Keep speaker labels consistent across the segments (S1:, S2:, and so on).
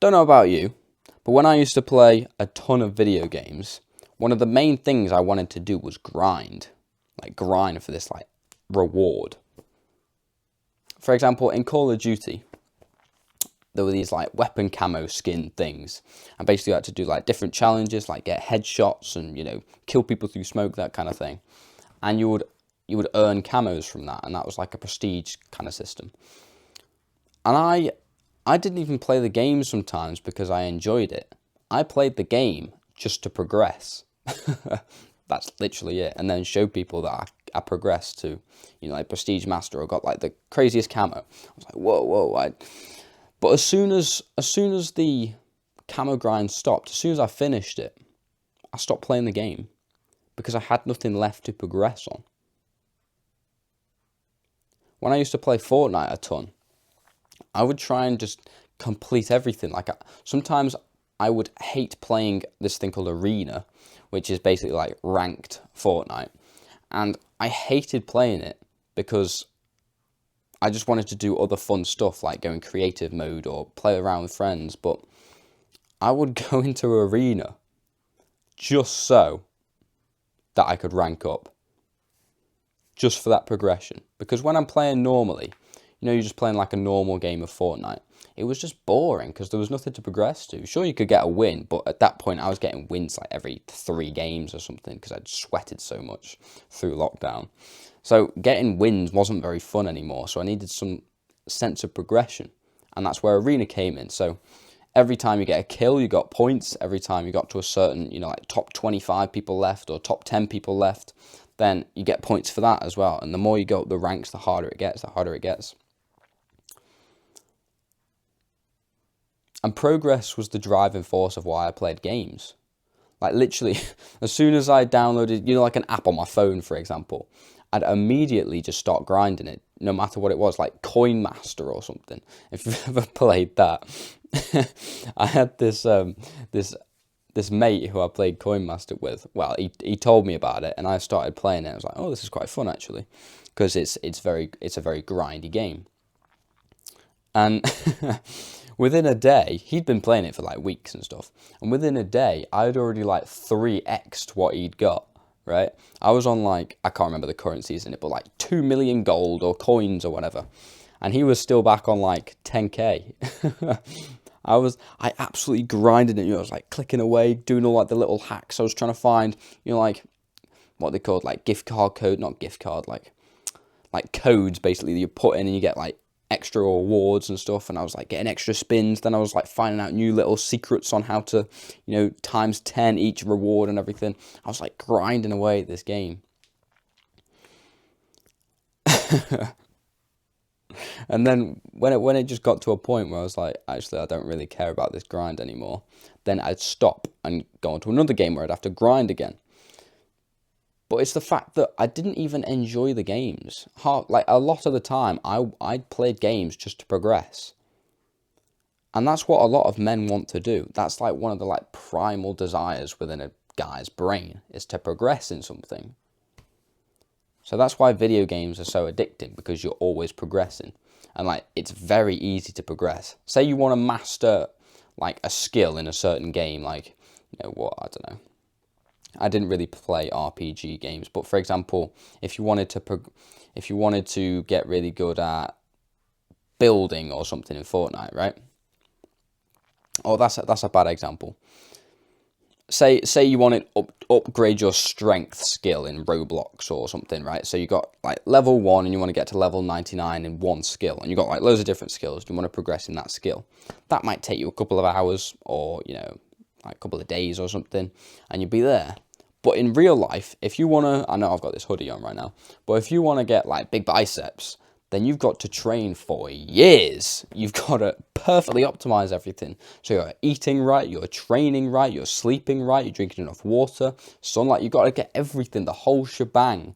S1: Don't know about you, but when I used to play a ton of video games, one of the main things I wanted to do was grind. Like, grind for this, like, reward. For example, in Call of Duty, there were these, like, weapon camo skin things. And basically you had to do, like, different challenges, like get headshots and, kill people through smoke, that kind of thing. And you would earn camos from that, and that was like a prestige kind of system. And I didn't even play the game sometimes because I enjoyed it. I played the game just to progress. That's literally it. And then show people that I progressed to, like Prestige Master, or got like the craziest camo. I was like, whoa. But as soon as the camo grind stopped, as soon as I finished it, I stopped playing the game because I had nothing left to progress on. When I used to play Fortnite a ton, I would try and just complete everything. Like, sometimes I would hate playing this thing called Arena, which is basically like ranked Fortnite. And I hated playing it because I just wanted to do other fun stuff, like go in creative mode or play around with friends. But I would go into Arena just so that I could rank up. Just for that progression. Because when I'm playing normally, you're just playing like a normal game of Fortnite, it was just boring because there was nothing to progress to. Sure, you could get a win, but at that point I was getting wins like every 3 games or something because I'd sweated so much through lockdown. So getting wins wasn't very fun anymore, so I needed some sense of progression, and that's where Arena came in. So every time you get a kill, you got points. Every time you got to a certain, like top 25 people left or top 10 people left, then you get points for that as well. And the more you go up the ranks, the harder it gets. And progress was the driving force of why I played games. Like, literally, as soon as I downloaded, like an app on my phone, for example, I'd immediately just start grinding it, no matter what it was, like Coin Master or something. If you've ever played that, I had this mate who I played Coin Master with. Well, he told me about it, and I started playing it. I was like, oh, this is quite fun actually, because it's a very grindy game. And within a day, he'd been playing it for like weeks and stuff. And within a day, I'd already like 3x'd what he'd got, right? I was on like, I can't remember the currencies in it, but like 2 million gold or coins or whatever. And he was still back on like 10k. I absolutely grinded it. I was like clicking away, doing all like the little hacks. I was trying to find, like what they called like gift card code, not gift card, like codes basically that you put in and you get like extra rewards and stuff. And I was like getting extra spins. Then I was like finding out new little secrets on how to, times 10 each reward and everything. I was like grinding away at this game. And then when it just got to a point where I was like, actually, I don't really care about this grind anymore, then I'd stop and go on to another game where I'd have to grind again. But it's the fact that I didn't even enjoy the games. Like, a lot of the time, I played games just to progress. And that's what a lot of men want to do. That's like one of the like primal desires within a guy's brain, is to progress in something. So that's why video games are so addicting, because you're always progressing. And like, it's very easy to progress. Say you want to master like a skill in a certain game, like, I don't know. I didn't really play RPG games, but for example, if you wanted to get really good at building or something in Fortnite, right? Oh, that's a bad example. Say you want to upgrade your strength skill in Roblox or something, right? So you got like level 1 and you want to get to level 99 in one skill, and you got like loads of different skills. You want to progress in that skill. That might take you a couple of hours or, like a couple of days or something, and you'll be there. But in real life, if you want to, I know I've got this hoodie on right now, but if you want to get like big biceps, then you've got to train for years. You've got to perfectly optimize everything. So you're eating right, you're training right, you're sleeping right, you're drinking enough water, sunlight. You've got to get everything, the whole shebang,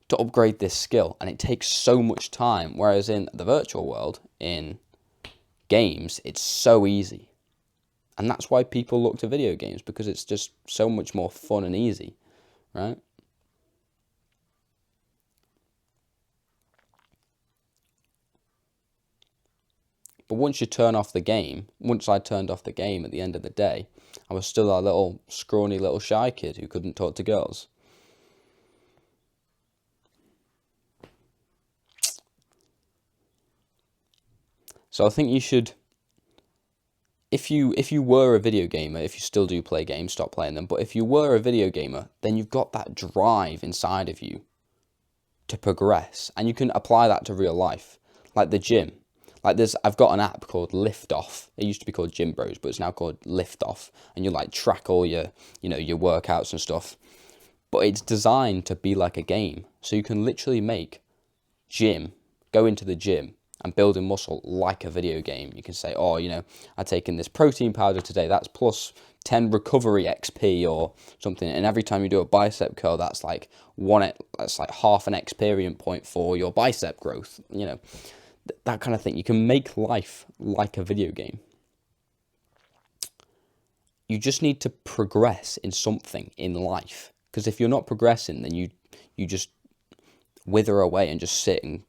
S1: to upgrade this skill. And it takes so much time. Whereas in the virtual world, in games, it's so easy. And that's why people look to video games, because it's just so much more fun and easy, right? But once you turn off the game, once I turned off the game at the end of the day, I was still a little scrawny little shy kid who couldn't talk to girls. So I think you should, if you were a video gamer, if you still do play games, stop playing them. But if you were a video gamer, then you've got that drive inside of you to progress, and you can apply that to real life, like the gym. Like I've got an app called Lift Off. It used to be called Gym Bros, but it's now called Lift Off, and you like track all your, your workouts and stuff. But it's designed to be like a game, so you can literally make go into the gym and building muscle like a video game. You can say, oh, I've taken this protein powder today, that's plus 10 recovery XP or something, and every time you do a bicep curl, that's like half an experience point for your bicep growth, that kind of thing. You can make life like a video game. You just need to progress in something in life, because if you're not progressing, then you just wither away and just sit and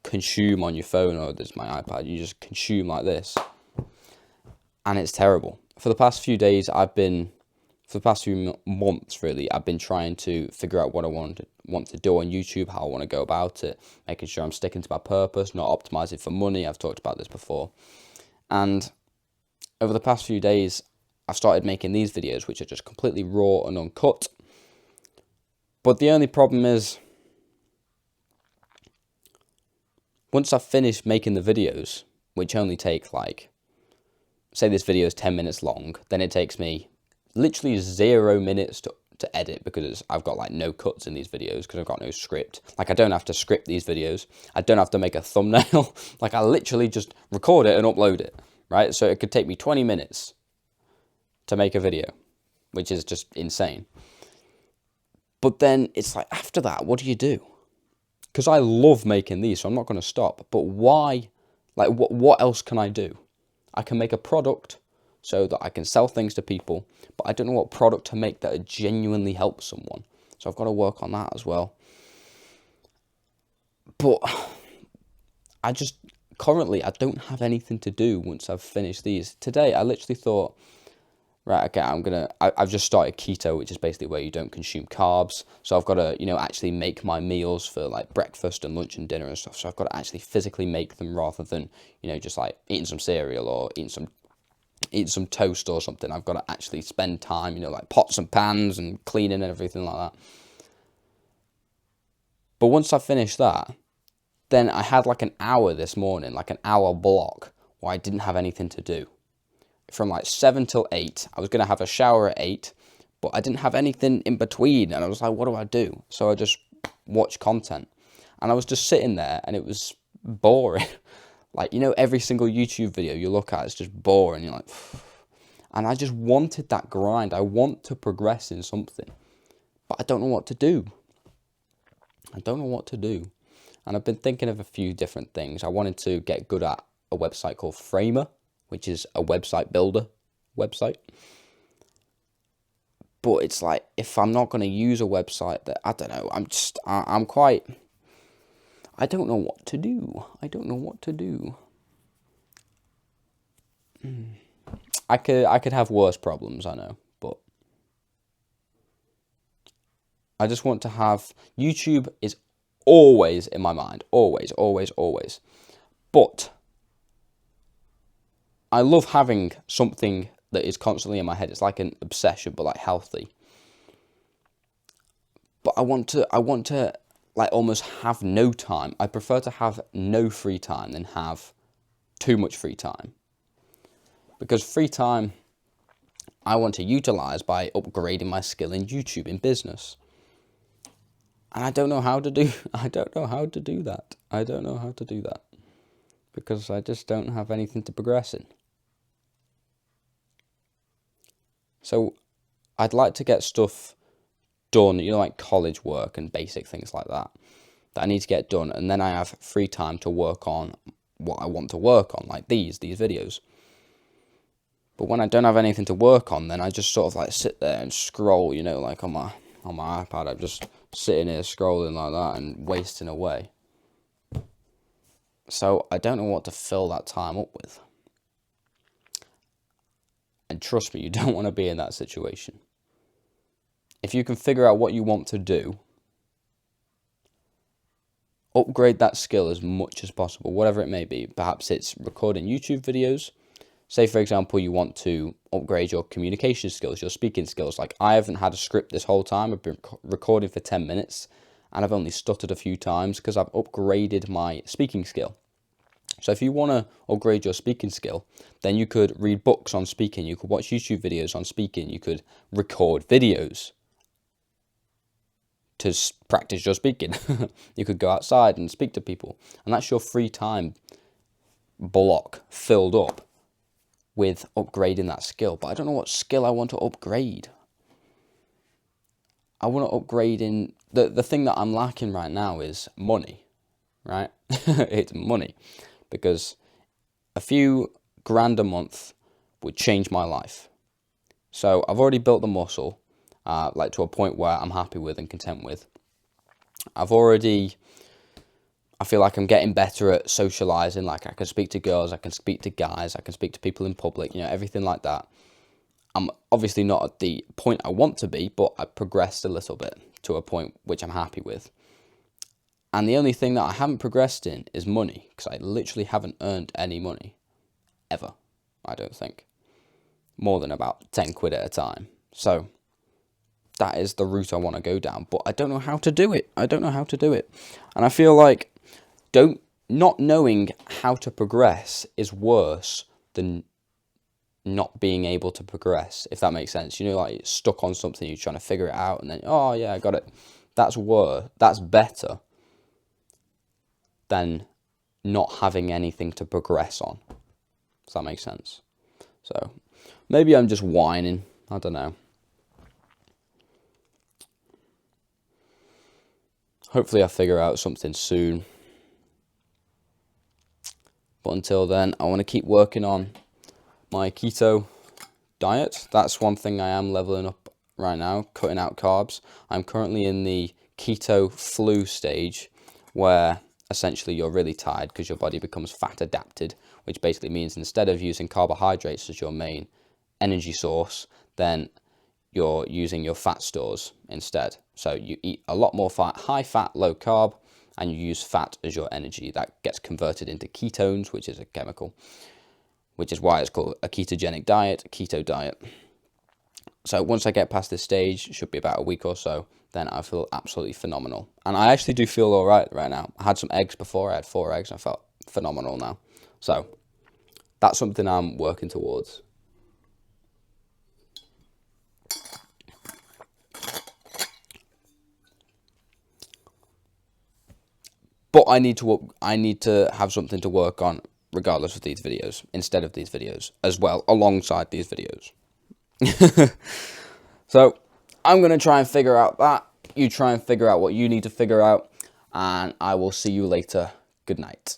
S1: consume on your phone, or there's my iPad, you just consume like this, and it's terrible. For the past few months really, I've been trying to figure out what I want to do on YouTube, how I want to go about it, making sure I'm sticking to my purpose, not optimizing for money. I've talked about this before. And over the past few days, I've started making these videos, which are just completely raw and uncut. But the only problem is, once I've finished making the videos, which only take say this video is 10 minutes long, then it takes me literally 0 minutes to edit, because I've got no cuts in these videos, because I've got no script. I don't have to script these videos. I don't have to make a thumbnail. I literally just record it and upload it, right? So it could take me 20 minutes to make a video, which is just insane. But then it's after that, what do you do? Because I love making these, so I'm not going to stop. But why? What else can I do? I can make a product so that I can sell things to people, but I don't know what product to make that genuinely helps someone. So I've got to work on that as well. But currently, I don't have anything to do once I've finished these. Today, I literally thought, right, okay, I've just started keto, which is basically where you don't consume carbs. So I've got to, actually make my meals for breakfast and lunch and dinner and stuff. So I've got to actually physically make them, rather than, just eating some cereal or eating some toast or something. I've got to actually spend time, pots and pans and cleaning and everything like that. But once I finished that, then I had an hour this morning, an hour block, where I didn't have anything to do. From 7 till 8, I was going to have a shower at 8, but I didn't have anything in between, and I was like, what do I do? So I just watched content, and I was just sitting there, and it was boring. Every single YouTube video you look at is just boring. You're like, and I just wanted that grind. I want to progress in something, but I don't know what to do. And I've been thinking of a few different things. I wanted to get good at a website called Framer, which is a website builder website. But it's if I'm not going to use a website, that I don't know, I don't know what to do. I could have worse problems, I know, but I just want to have, YouTube is always in my mind, always. But I love having something that is constantly in my head. It's like an obsession, but healthy. But I want to almost have no time. I prefer to have no free time than have too much free time. Because free time, I want to utilize by upgrading my skill in YouTube, in business. And I don't know how to do that. Because I just don't have anything to progress in. So I'd like to get stuff done, college work and basic things like that I need to get done, and then I have free time to work on what I want to work on, like these videos. But when I don't have anything to work on, then I just sort of sit there and scroll, on my iPad. I'm just sitting here scrolling like that and wasting away. So I don't know what to fill that time up with. And trust me, you don't want to be in that situation. If you can figure out what you want to do, upgrade that skill as much as possible, whatever it may be. Perhaps it's recording YouTube videos. Say, for example, you want to upgrade your communication skills, your speaking skills. Like, I haven't had a script this whole time. I've been recording for 10 minutes, and I've only stuttered a few times because I've upgraded my speaking skill. So if you want to upgrade your speaking skill, then you could read books on speaking. You could watch YouTube videos on speaking. You could record videos to practice your speaking. You could go outside and speak to people. And that's your free time block filled up with upgrading that skill. But I don't know what skill I want to upgrade. I want to upgrade in... The thing that I'm lacking right now is money, right? It's money. Because a few grand a month would change my life. So I've already built the muscle, like to a point where I'm happy with and content with. I feel like I'm getting better at socializing. Like, I can speak to girls, I can speak to guys, I can speak to people in public, everything like that. I'm obviously not at the point I want to be, but I've progressed a little bit to a point which I'm happy with. And the only thing that I haven't progressed in is money, because I literally haven't earned any money, ever, I don't think. More than about 10 quid at a time. So that is the route I want to go down, but I don't know how to do it. And I feel like not knowing how to progress is worse than not being able to progress, if that makes sense. Like, you're stuck on something, you're trying to figure it out, and then, oh yeah, I got it. That's better than not having anything to progress on. Does that make sense? So maybe I'm just whining. I don't know. Hopefully I figure out something soon. But until then, I want to keep working on my keto diet. That's one thing I am leveling up right now, cutting out carbs. I'm currently in the keto flu stage, where essentially you're really tired because your body becomes fat adapted, which basically means instead of using carbohydrates as your main energy source, then you're using your fat stores instead. So you eat a lot more fat, high fat, low carb, and you use fat as your energy. That gets converted into ketones, which is a chemical, which is why it's called a ketogenic diet, a keto diet. So once I get past this stage, it should be about a week or so, then I feel absolutely phenomenal. And I actually do feel all right now. I had some eggs before. I had 4 eggs and I felt phenomenal now. So that's something I'm working towards. But I need to have something to work on regardless of these videos, instead of these videos, as well, alongside these videos. So I'm going to try and figure out that. You try and figure out what you need to figure out. And I will see you later. Good night.